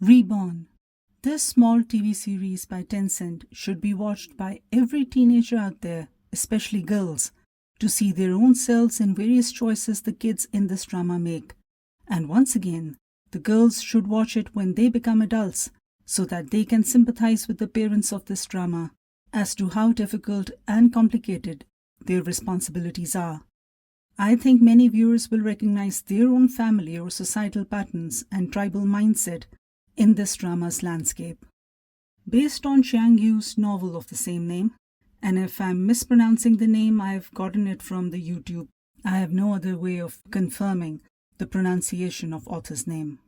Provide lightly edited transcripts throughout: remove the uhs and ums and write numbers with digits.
Reborn. This small TV series by Tencent should be watched by every teenager out there, especially girls, to see their own selves in various choices the kids in this drama make. And once again, the girls should watch it when they become adults so that they can sympathize with the parents of this drama as to how difficult and complicated their responsibilities are. I think many viewers will recognize their own family or societal patterns and tribal mindset in this drama's landscape. Based on Qiang Yu's novel of the same name, and if I'm mispronouncing the name, I've gotten it from the YouTube. I have no other way of confirming the pronunciation of author's name.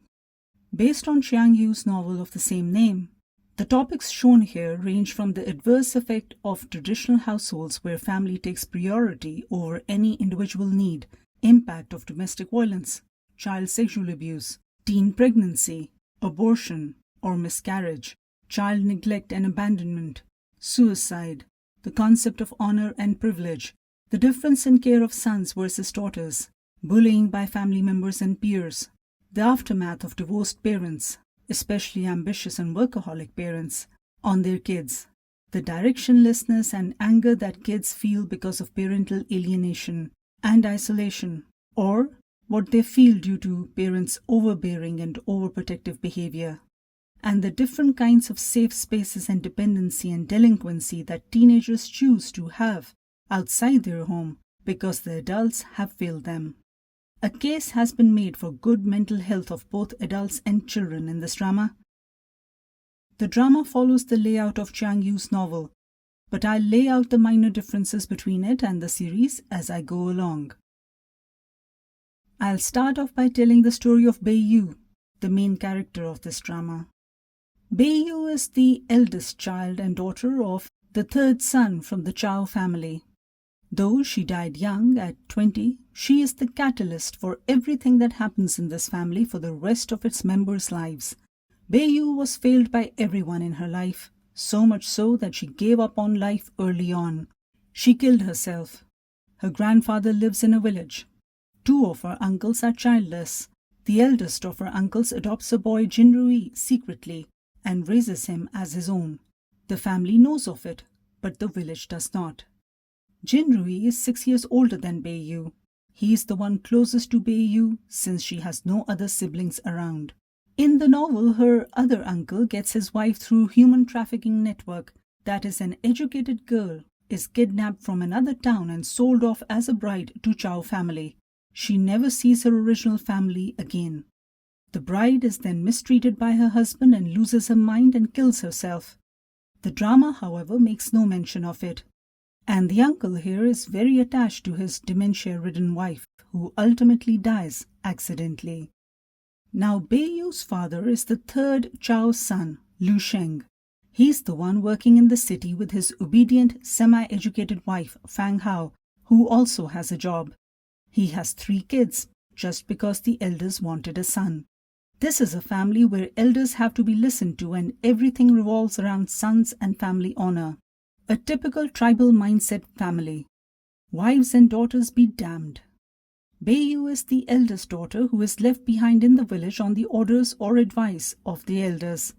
Based on Qiang Yu's novel of the same name, the topics shown here range from the adverse effect of traditional households where family takes priority over any individual need, impact of domestic violence, child sexual abuse, teen pregnancy, abortion or miscarriage, child neglect and abandonment, suicide, the concept of honor and privilege, the difference in care of sons versus daughters, bullying by family members and peers, the aftermath of divorced parents, especially ambitious and workaholic parents, on their kids, the directionlessness and anger that kids feel because of parental alienation and isolation, or what they feel due to parents' overbearing and overprotective behavior, and the different kinds of safe spaces and dependency and delinquency that teenagers choose to have outside their home because the adults have failed them. A case has been made for good mental health of both adults and children in this drama. The drama follows the layout of Qiang Yu's novel, but I'll lay out the minor differences between it and the series as I go along. I'll start off by telling the story of Bai Yu, the main character of this drama. Bai Yu is the eldest child and daughter of the third son from the Zhao family. Though she died young at 20, she is the catalyst for everything that happens in this family for the rest of its members' lives. Bai Yu was failed by everyone in her life, so much so that she gave up on life early on. She killed herself. Her grandfather lives in a village. 2 of her uncles are childless. The eldest of her uncles adopts a boy, Jin Rui, secretly and raises him as his own. The family knows of it, but the village does not. Jin Rui is 6 years older than Bai Yu. He is the one closest to Bai Yu since she has no other siblings around. In the novel, her other uncle gets his wife through human trafficking network. That is, an educated girl is kidnapped from another town and sold off as a bride to Zhao family. She never sees her original family again. The bride is then mistreated by her husband and loses her mind and kills herself. The drama, however, makes no mention of it. And the uncle here is very attached to his dementia-ridden wife, who ultimately dies accidentally. Now, Bai Yu's father is the third Zhao's son, Lu Sheng. He's the one working in the city with his obedient, semi-educated wife, Fang Hao, who also has a job. He has 3 kids, just because the elders wanted a son. This is a family where elders have to be listened to and everything revolves around sons and family honor. A typical tribal mindset family. Wives and daughters be damned. Bai Yu is the eldest daughter who is left behind in the village on the orders or advice of the elders.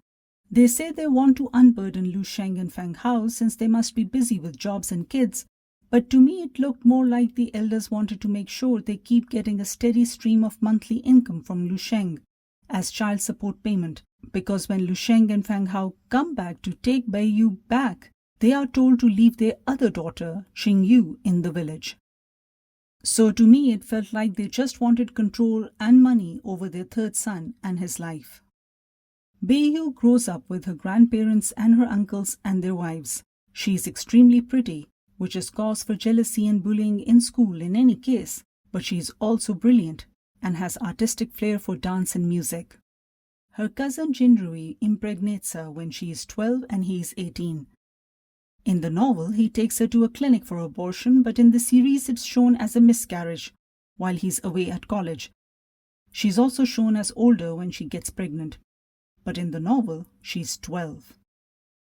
They say they want to unburden Lu Sheng and Fang Hao since they must be busy with jobs and kids, but to me it looked more like the elders wanted to make sure they keep getting a steady stream of monthly income from Lu Sheng as child support payment, because when Lu Sheng and Fang Hao come back to take Bai Yu back, they are told to leave their other daughter, Qing Yu, in the village. So to me it felt like they just wanted control and money over their third son and his life. Bai Yu grows up with her grandparents and her uncles and their wives. She is extremely pretty, which is cause for jealousy and bullying in school in any case, but she is also brilliant and has artistic flair for dance and music. Her cousin Jin Rui impregnates her when she is 12 and he is 18. In the novel, he takes her to a clinic for abortion, but in the series it's shown as a miscarriage while he's away at college. She's also shown as older when she gets pregnant, but in the novel, she's 12.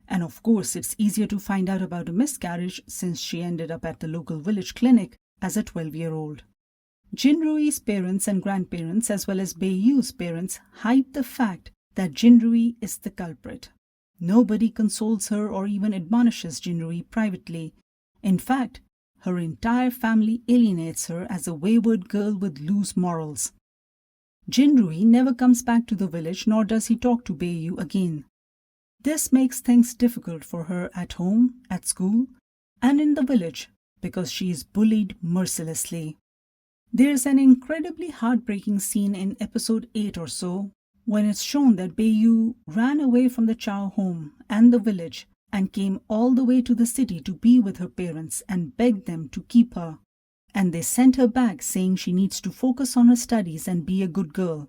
And of course, it's easier to find out about a miscarriage since she ended up at the local village clinic as a 12-year-old. Jin Rui's parents and grandparents, as well as Bai Yu's parents, hide the fact that Jin Rui is the culprit. Nobody consoles her or even admonishes Jin Rui privately. In fact, her entire family alienates her as a wayward girl with loose morals. Jin Rui never comes back to the village, nor does he talk to Bai Yu again. This makes things difficult for her at home, at school, and in the village because she is bullied mercilessly. There's an incredibly heartbreaking scene in episode 8 or so when it's shown that Bai Yu ran away from the Chao home and the village and came all the way to the city to be with her parents and begged them to keep her. And they sent her back saying she needs to focus on her studies and be a good girl.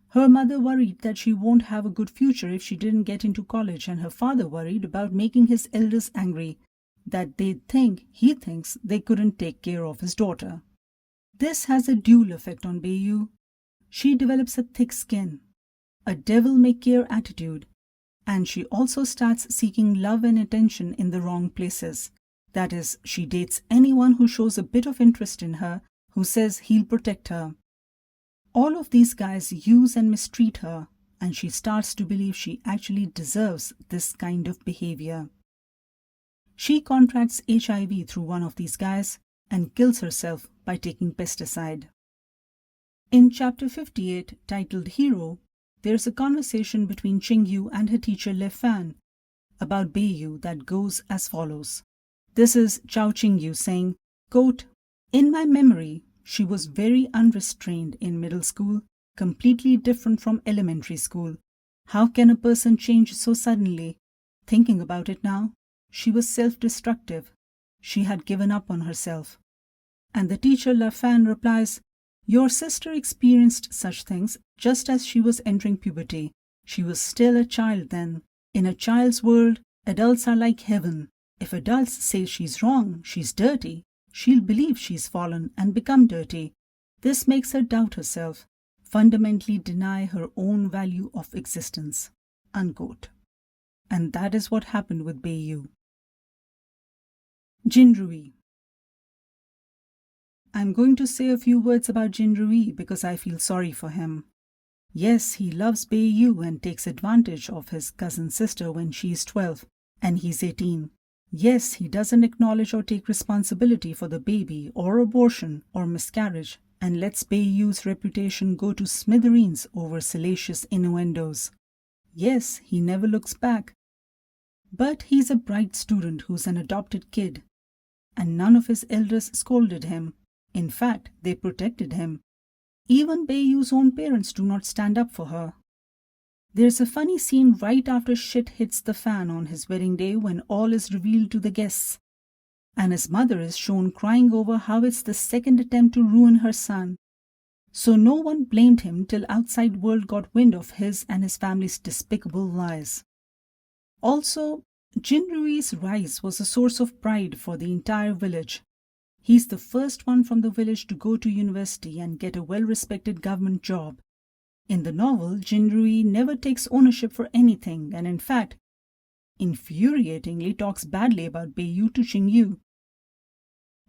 Her mother worried that she won't have a good future if she didn't get into college, and her father worried about making his elders angry, that he thinks they couldn't take care of his daughter. This has a dual effect on Bai Yu. She develops a thick skin, a devil-may-care attitude, and she also starts seeking love and attention in the wrong places. That is, she dates anyone who shows a bit of interest in her, who says he'll protect her. All of these guys use and mistreat her, and she starts to believe she actually deserves this kind of behavior. She contracts HIV through one of these guys and kills herself by taking pesticide. In chapter 58, titled Hero, there's a conversation between Qing Yu and her teacher Le Fan about Bai Yu that goes as follows. This is Chao Qing Yu saying, quote, "In my memory, she was very unrestrained in middle school, completely different from elementary school. How can a person change so suddenly? Thinking about it now, she was self-destructive. She had given up on herself." And the teacher La Fan replies, "Your sister experienced such things just as she was entering puberty. She was still a child then. In a child's world, adults are like heaven. If adults say she's wrong, she's dirty, she'll believe she's fallen and become dirty. This makes her doubt herself, fundamentally deny her own value of existence." Unquote. And that is what happened with Bai Yu. Jin Rui. I'm going to say a few words about Jin Rui because I feel sorry for him. Yes, he loves Bai Yu and takes advantage of his cousin sister when she is 12 and he's 18. Yes, he doesn't acknowledge or take responsibility for the baby or abortion or miscarriage and lets Bai Yu's reputation go to smithereens over salacious innuendos. Yes, he never looks back. But he's a bright student who's an adopted kid, and none of his elders scolded him. In fact, they protected him. Even Bai Yu's own parents do not stand up for her. There's a funny scene right after shit hits the fan on his wedding day when all is revealed to the guests, and his mother is shown crying over how it's the second attempt to ruin her son. So no one blamed him till outside world got wind of his and his family's despicable lies. Also, Jin Rui's rise was a source of pride for the entire village. He's the first one from the village to go to university and get a well-respected government job. In the novel, Jin Rui never takes ownership for anything and in fact, infuriatingly talks badly about Bai Yu to Qing Yu.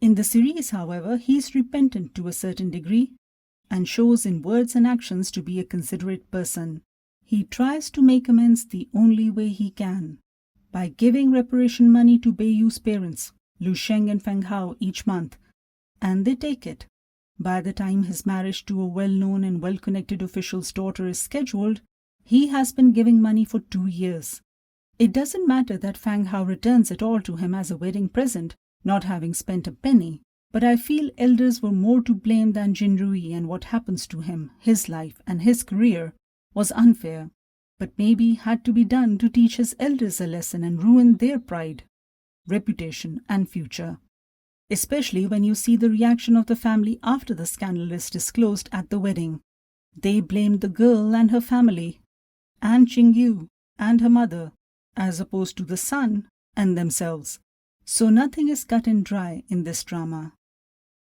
In the series, however, he's repentant to a certain degree and shows in words and actions to be a considerate person. He tries to make amends the only way he can, by giving reparation money to Bai Yu's parents, Lu Sheng and Feng Hao, each month, and they take it. By the time his marriage to a well-known and well-connected official's daughter is scheduled, he has been giving money for 2 years. It doesn't matter that Feng Hao returns it all to him as a wedding present, not having spent a penny, but I feel elders were more to blame than Jin Rui, and what happens to him, his life and his career, was unfair, but maybe had to be done to teach his elders a lesson and ruin their pride, reputation and future. Especially when you see the reaction of the family after the scandal is disclosed at the wedding. They blamed the girl and her family, and Qing Yu and her mother, as opposed to the son and themselves. So nothing is cut and dry in this drama.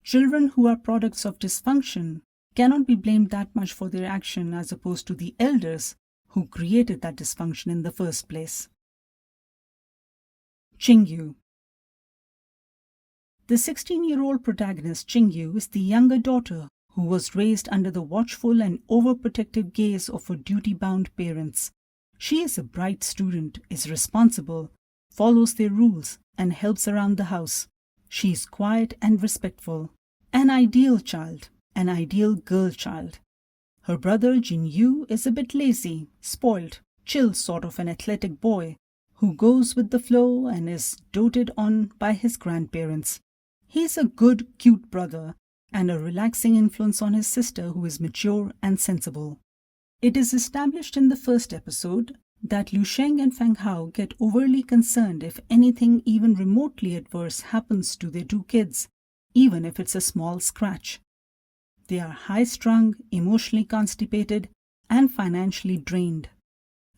Children who are products of dysfunction cannot be blamed that much for their action as opposed to the elders who created that dysfunction in the first place. Qing Yu. The 16-year-old protagonist Qing Yu is the younger daughter who was raised under the watchful and overprotective gaze of her duty-bound parents. She is a bright student, is responsible, follows their rules, and helps around the house. She is quiet and respectful. An ideal child, an ideal girl child. Her brother Jin Yu is a bit lazy, spoiled, chill sort of an athletic boy who goes with the flow and is doted on by his grandparents. He's a good, cute brother and a relaxing influence on his sister who is mature and sensible. It is established in the first episode that Lu Sheng and Feng Hao get overly concerned if anything even remotely adverse happens to their two kids, even if it's a small scratch. They are high-strung, emotionally constipated, and financially drained.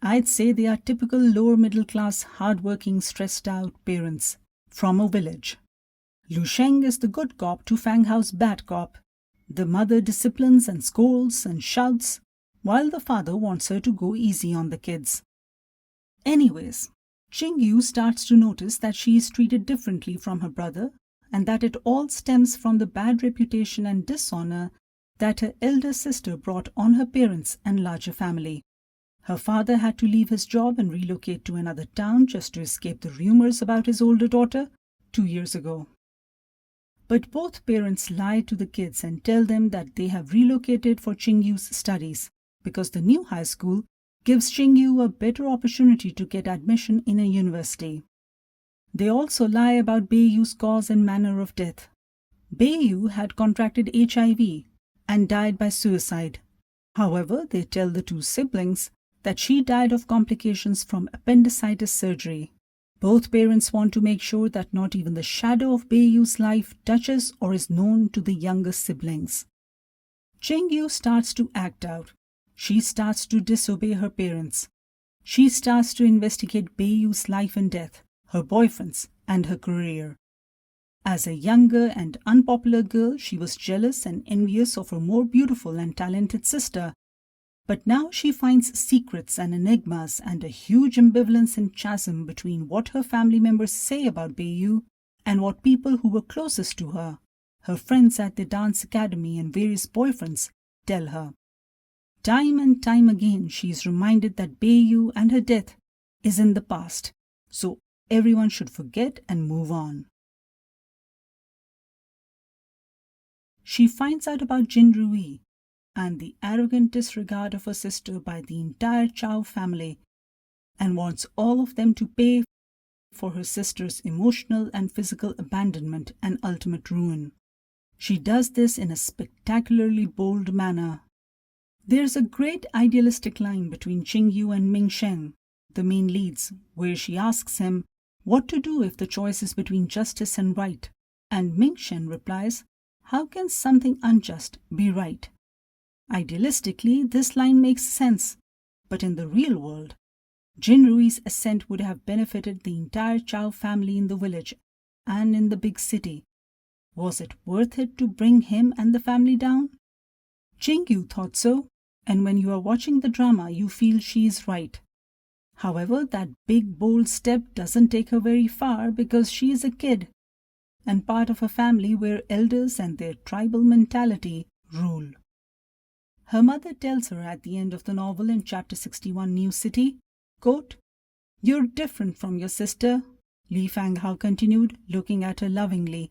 I'd say they are typical lower-middle-class, hard-working, stressed-out parents from a village. Lu Sheng is the good cop to Feng Hao's bad cop. The mother disciplines and scolds and shouts, while the father wants her to go easy on the kids. Anyways, Qing Yu starts to notice that she is treated differently from her brother and that it all stems from the bad reputation and dishonor that her elder sister brought on her parents and larger family. Her father had to leave his job and relocate to another town just to escape the rumors about his older daughter 2 years ago. But both parents lie to the kids and tell them that they have relocated for Qing Yu's studies because the new high school gives Qing Yu a better opportunity to get admission in a university. They also lie about Bai Yu's cause and manner of death. Bai Yu had contracted HIV and died by suicide. However, they tell the two siblings that she died of complications from appendicitis surgery. Both parents want to make sure that not even the shadow of Bai Yu's life touches or is known to the younger siblings. Qing Yu starts to act out. She starts to disobey her parents. She starts to investigate Bai Yu's life and death, her boyfriends, and her career. As a younger and unpopular girl, she was jealous and envious of her more beautiful and talented sister. But now she finds secrets and enigmas and a huge ambivalence and chasm between what her family members say about Bai Yu and what people who were closest to her friends at the dance academy and various boyfriends, tell her. Time and time again, she is reminded that Bai Yu and her death is in the past, so everyone should forget and move on. She finds out about Jin Rui and the arrogant disregard of her sister by the entire Chao family and wants all of them to pay for her sister's emotional and physical abandonment and ultimate ruin. She does this in a spectacularly bold manner. There's a great idealistic line between Qing Yu and Ming Sheng, the main leads, where she asks him what to do if the choice is between justice and right, and Ming Sheng replies, "How can something unjust be right?" Idealistically, this line makes sense, but in the real world, Jin Rui's ascent would have benefited the entire Chao family in the village and in the big city. Was it worth it to bring him and the family down? Qing Yu thought so, and when you are watching the drama, you feel she is right. However, that big, bold step doesn't take her very far because she is a kid and part of a family where elders and their tribal mentality rule. Her mother tells her at the end of the novel in Chapter 61, New City, quote, "You're different from your sister," Li Fanghao continued, looking at her lovingly.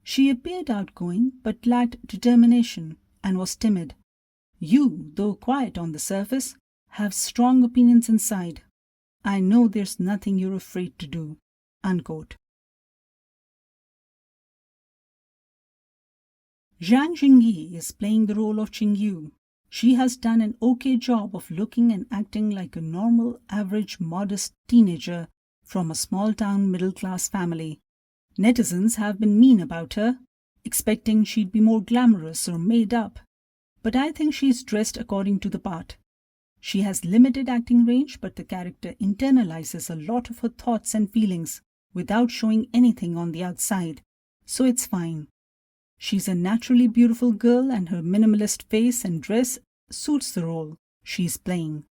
She appeared outgoing but lacked determination and was timid. You, though quiet on the surface, have strong opinions inside. I know there's nothing you're afraid to do." Unquote. Zhang Jingyi is playing the role of Qing Yu. She has done an okay job of looking and acting like a normal, average, modest teenager from a small-town middle-class family. Netizens have been mean about her, expecting she'd be more glamorous or made up. But I think she's dressed according to the part. She has limited acting range, but the character internalizes a lot of her thoughts and feelings without showing anything on the outside, so it's fine. She's a naturally beautiful girl and her minimalist face and dress suits the role she's playing.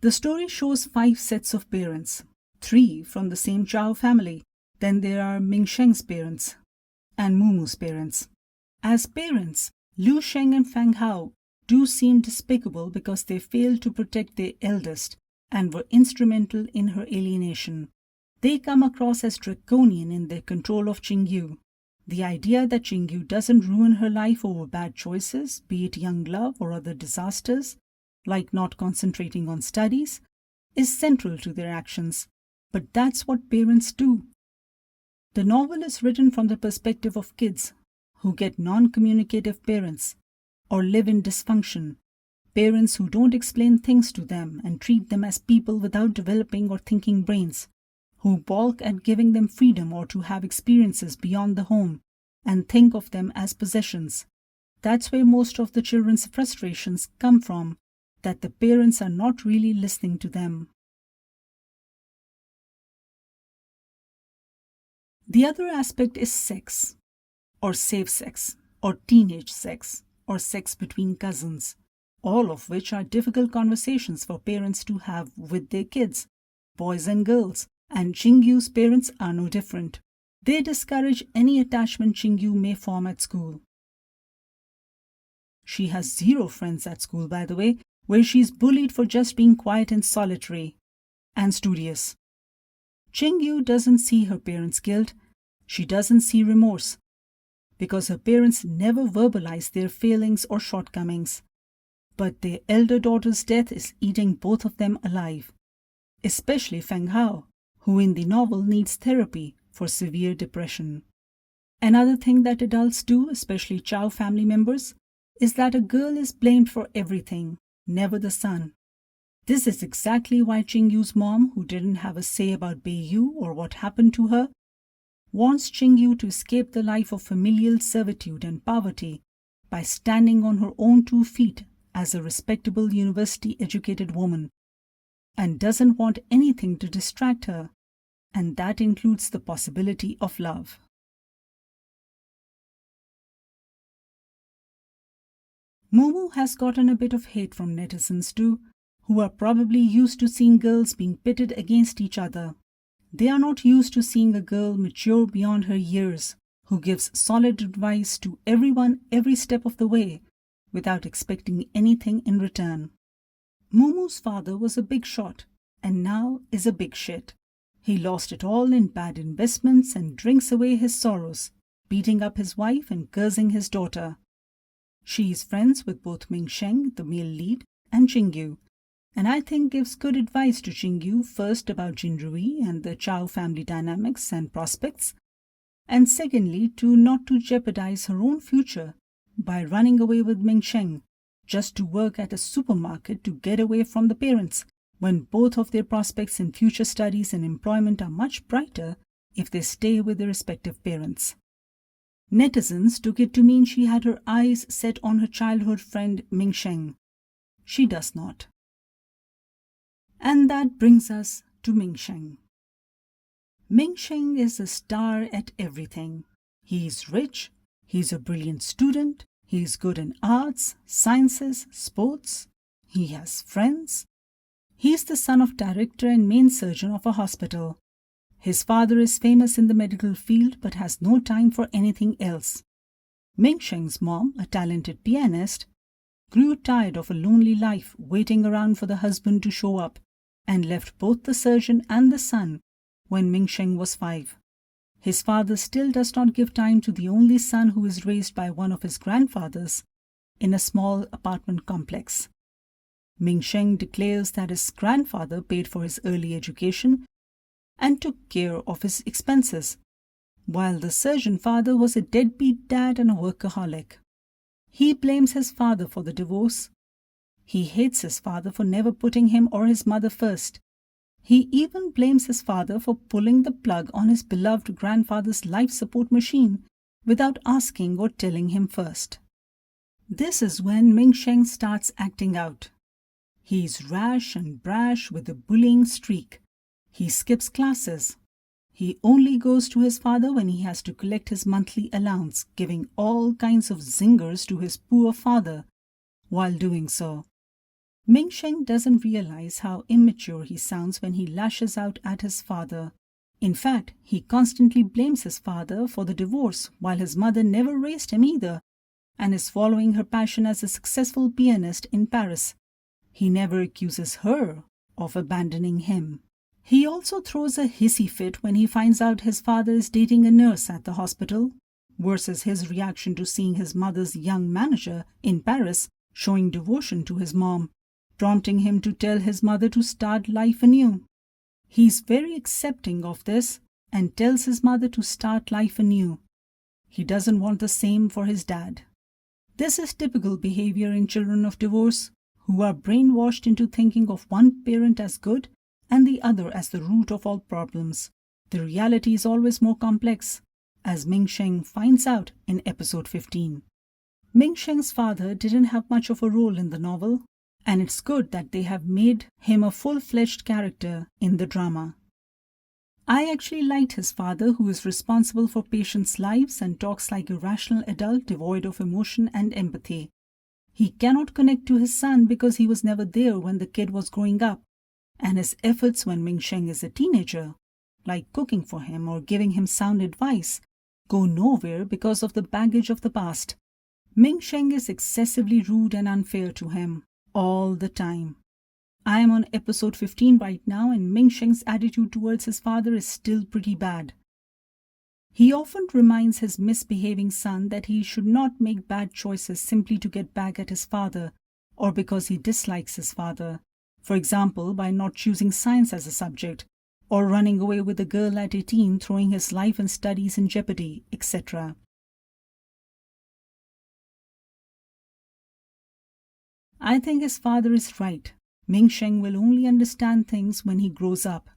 The story shows 5 sets of parents, 3 from the same Zhao family. Then there are Ming Sheng's parents, and Mumu's parents. As parents, Liu Sheng and Fang Hao do seem despicable because they failed to protect their eldest and were instrumental in her alienation. They come across as draconian in their control of Qing Yu. The idea that Qing Yu doesn't ruin her life over bad choices, be it young love or other disasters, like not concentrating on studies, is central to their actions. But that's what parents do. The novel is written from the perspective of kids who get non-communicative parents or live in dysfunction, parents who don't explain things to them and treat them as people without developing or thinking brains, who balk at giving them freedom or to have experiences beyond the home and think of them as possessions. That's where most of the children's frustrations come from, that the parents are not really listening to them. The other aspect is sex, or safe sex, or teenage sex, or sex between cousins, all of which are difficult conversations for parents to have with their kids, boys and girls, and Qing Yu's parents are no different. They discourage any attachment Qing Yu may form at school. She has zero friends at school, by the way, where she's bullied for just being quiet and solitary and studious. Qing Yu doesn't see her parents' guilt. She doesn't see remorse, because her parents never verbalize their failings or shortcomings. But their elder daughter's death is eating both of them alive, especially Feng Hao, who in the novel needs therapy for severe depression. Another thing that adults do, especially Chao family members, is that a girl is blamed for everything, never the son. This is exactly why Qing Yu's mom, who didn't have a say about Bai Yu or what happened to her, wants Qing Yu to escape the life of familial servitude and poverty by standing on her own 2 feet as a respectable university-educated woman, and doesn't want anything to distract her, and that includes the possibility of love. Momo has gotten a bit of hate from netizens too, who are probably used to seeing girls being pitted against each other. They are not used to seeing a girl mature beyond her years, who gives solid advice to everyone every step of the way, without expecting anything in return. Momo's father was a big shot, and now is a big shit. He lost it all in bad investments and drinks away his sorrows, beating up his wife and cursing his daughter. She is friends with both Ming Sheng, the male lead, and Qing Yu, and I think gives good advice to Qing Yu, first about Jin Rui and the Chao family dynamics and prospects, and secondly not to jeopardize her own future by running away with Ming Sheng just to work at a supermarket to get away from the parents, when both of their prospects in future studies and employment are much brighter if they stay with their respective parents. Netizens took it to mean she had her eyes set on her childhood friend Ming Sheng. She does not. And that brings us to Ming Sheng. Ming Sheng is a star at everything. He is rich, he is a brilliant student, he is good in arts, sciences, sports, he has friends. He is the son of director and main surgeon of a hospital. His father is famous in the medical field but has no time for anything else. Ming Sheng's mom, a talented pianist, grew tired of a lonely life waiting around for the husband to show up, and left both the surgeon and the son when Ming Sheng was 5. His father still does not give time to the only son who is raised by one of his grandfathers in a small apartment complex. Ming Sheng declares that his grandfather paid for his early education and took care of his expenses, while the surgeon father was a deadbeat dad and a workaholic. He blames his father for the divorce. He hates his father for never putting him or his mother first. He even blames his father for pulling the plug on his beloved grandfather's life support machine without asking or telling him first. This is when Ming Sheng starts acting out. He is rash and brash with a bullying streak. He skips classes. He only goes to his father when he has to collect his monthly allowance, giving all kinds of zingers to his poor father while doing so. Ming Sheng doesn't realize how immature he sounds when he lashes out at his father In fact, he constantly blames his father for the divorce, while his mother never raised him either, and is following her passion as a successful pianist in Paris. He never accuses her of abandoning him. He also throws a hissy fit when he finds out his father is dating a nurse at the hospital, versus his reaction to seeing his mother's young manager in Paris showing devotion to his mom, prompting him to tell his mother to start life anew. He's very accepting of this and tells his mother to start life anew. He doesn't want the same for his dad. This is typical behavior in children of divorce, who are brainwashed into thinking of one parent as good and the other as the root of all problems. The reality is always more complex, as Ming Sheng finds out in episode 15. Ming Sheng's father didn't have much of a role in the novel, and it's good that they have made him a full-fledged character in the drama. I actually liked his father, who is responsible for patients' lives and talks like a rational adult devoid of emotion and empathy. He cannot connect to his son because he was never there when the kid was growing up, and his efforts when Ming Sheng is a teenager, like cooking for him or giving him sound advice, go nowhere because of the baggage of the past. Ming Sheng is excessively rude and unfair to him all the time. I am on episode 15 right now, and Ming Sheng's attitude towards his father is still pretty bad. He often reminds his misbehaving son that he should not make bad choices simply to get back at his father or because he dislikes his father. For example, by not choosing science as a subject, or running away with a girl at 18, throwing his life and studies in jeopardy, etc. I think his father is right. Ming Sheng will only understand things when he grows up.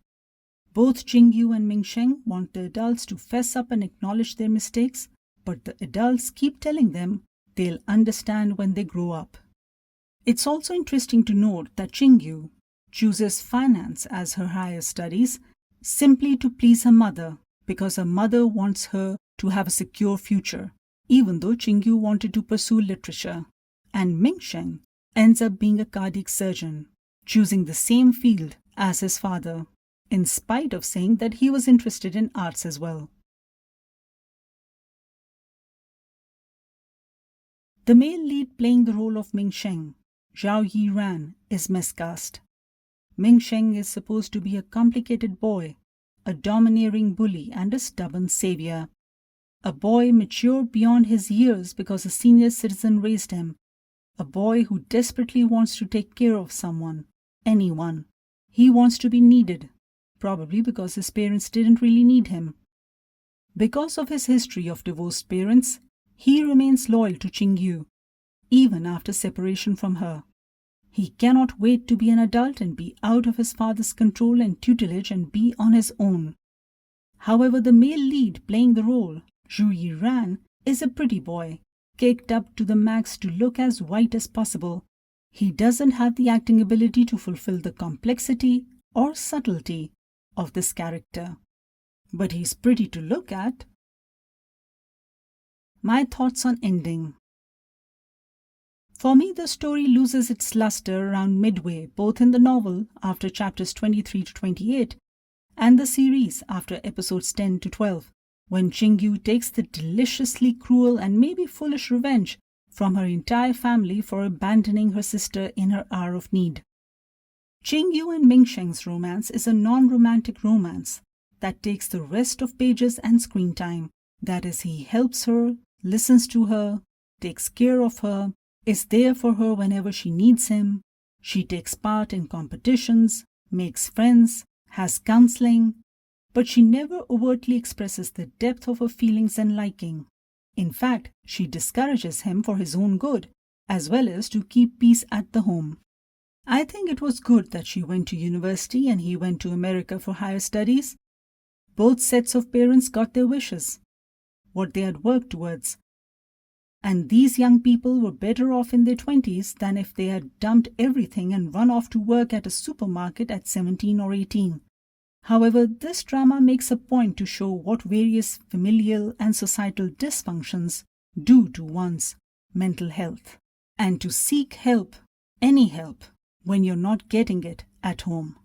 Both Qing Yu and Ming Sheng want the adults to fess up and acknowledge their mistakes, but the adults keep telling them they'll understand when they grow up. It's also interesting to note that Qing Yu chooses finance as her higher studies simply to please her mother, because her mother wants her to have a secure future, even though Qing Yu wanted to pursue literature. And Ming Sheng ends up being a cardiac surgeon, choosing the same field as his father, in spite of saying that he was interested in arts as well. The male lead playing the role of Ming Sheng, Zhou Yi Ran, is miscast. Ming Sheng is supposed to be a complicated boy, a domineering bully and a stubborn savior. A boy mature beyond his years because a senior citizen raised him. A boy who desperately wants to take care of someone, anyone. He wants to be needed, probably because his parents didn't really need him. Because of his history of divorced parents, he remains loyal to Qing Yu, even after separation from her. He cannot wait to be an adult and be out of his father's control and tutelage and be on his own. However, the male lead playing the role, Zhou Yi Ran, is a pretty boy, caked up to the max to look as white as possible. He doesn't have the acting ability to fulfill the complexity or subtlety of this character, but he's pretty to look at. My thoughts on ending. For me, the story loses its luster around midway, both in the novel after chapters 23 to 28 and the series after episodes 10 to 12, when Qing Yu takes the deliciously cruel and maybe foolish revenge from her entire family for abandoning her sister in her hour of need. Qing Yu and Ming Sheng's romance is a non-romantic romance that takes the rest of pages and screen time. That is, he helps her, listens to her, takes care of her, is there for her whenever she needs him. She takes part in competitions, makes friends, has counseling, but she never overtly expresses the depth of her feelings and liking. In fact, she discourages him for his own good, as well as to keep peace at the home. I think it was good that she went to university and he went to America for higher studies. Both sets of parents got their wishes, what they had worked towards. And these young people were better off in their 20s than if they had dumped everything and run off to work at a supermarket at 17 or 18. However, this drama makes a point to show what various familial and societal dysfunctions do to one's mental health, and to seek help, any help, when you're not getting it at home.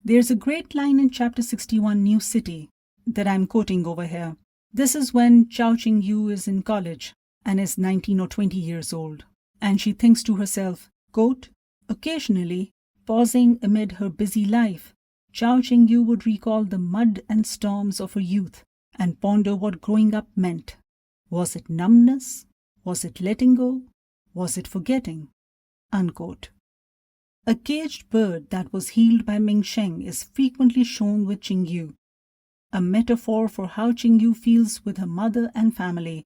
There's a great line in chapter 61, New City, that I'm quoting over here. This is when Qing Yu is in college and is 19 or 20 years old, and she thinks to herself, quote, occasionally, pausing amid her busy life, Qing Yu would recall the mud and storms of her youth and ponder what growing up meant. Was it numbness? Was it letting go? Was it forgetting? Unquote. A caged bird that was healed by Ming Sheng is frequently shown with Qing Yu, a metaphor for how Qing Yu feels with her mother and family.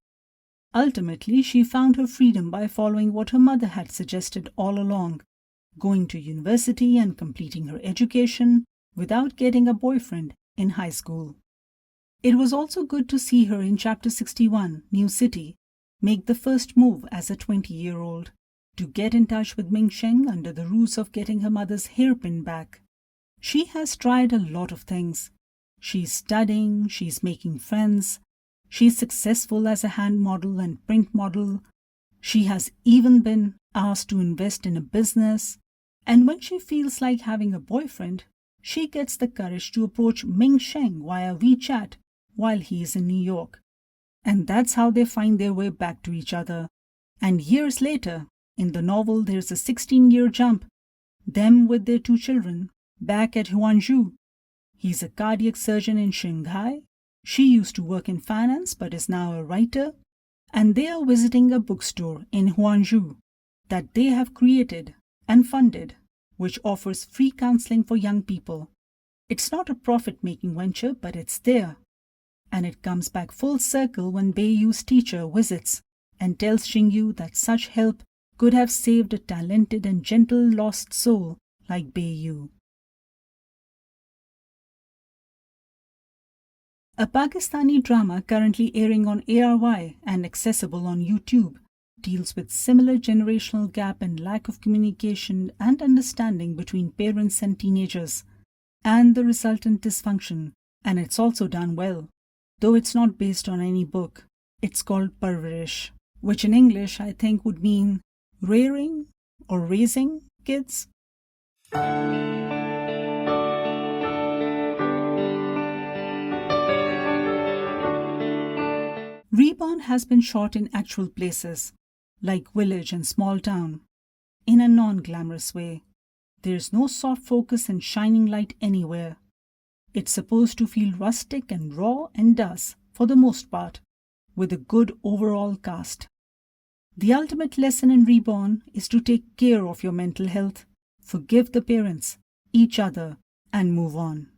Ultimately, she found her freedom by following what her mother had suggested all along, going to university and completing her education without getting a boyfriend in high school. It was also good to see her in chapter 61, New City, make the first move as a 20-year-old to get in touch with Ming Sheng under the ruse of getting her mother's hairpin back. She has tried a lot of things. She's studying, she's making friends, she's successful as a hand model and print model. She has even been asked to invest in a business. And when she feels like having a boyfriend, she gets the courage to approach Ming Sheng via WeChat while he is in New York. And that's how they find their way back to each other. And years later, in the novel, there's a 16-year jump. Them with their 2 children, back at Huan Yu. He's a cardiac surgeon in Shanghai. She used to work in finance but is now a writer. And they are visiting a bookstore in Huan Yu that they have created and funded, which offers free counseling for young people. It's not a profit-making venture, but it's there. And it comes back full circle when Bai Yu's teacher visits and tells Qing Yu that such help could have saved a talented and gentle lost soul like Bai Yu. A Pakistani drama currently airing on ARY and accessible on YouTube deals with similar generational gap and lack of communication and understanding between parents and teenagers, and the resultant dysfunction, and it's also done well. Though it's not based on any book. It's called Parvarish, which in English I think would mean rearing or raising kids. Reborn has been shot in actual places, like village and small town, in a non-glamorous way. There's no soft focus and shining light anywhere. It's supposed to feel rustic and raw, and does, for the most part, with a good overall cast. The ultimate lesson in Reborn is to take care of your mental health, forgive the parents, each other, and move on.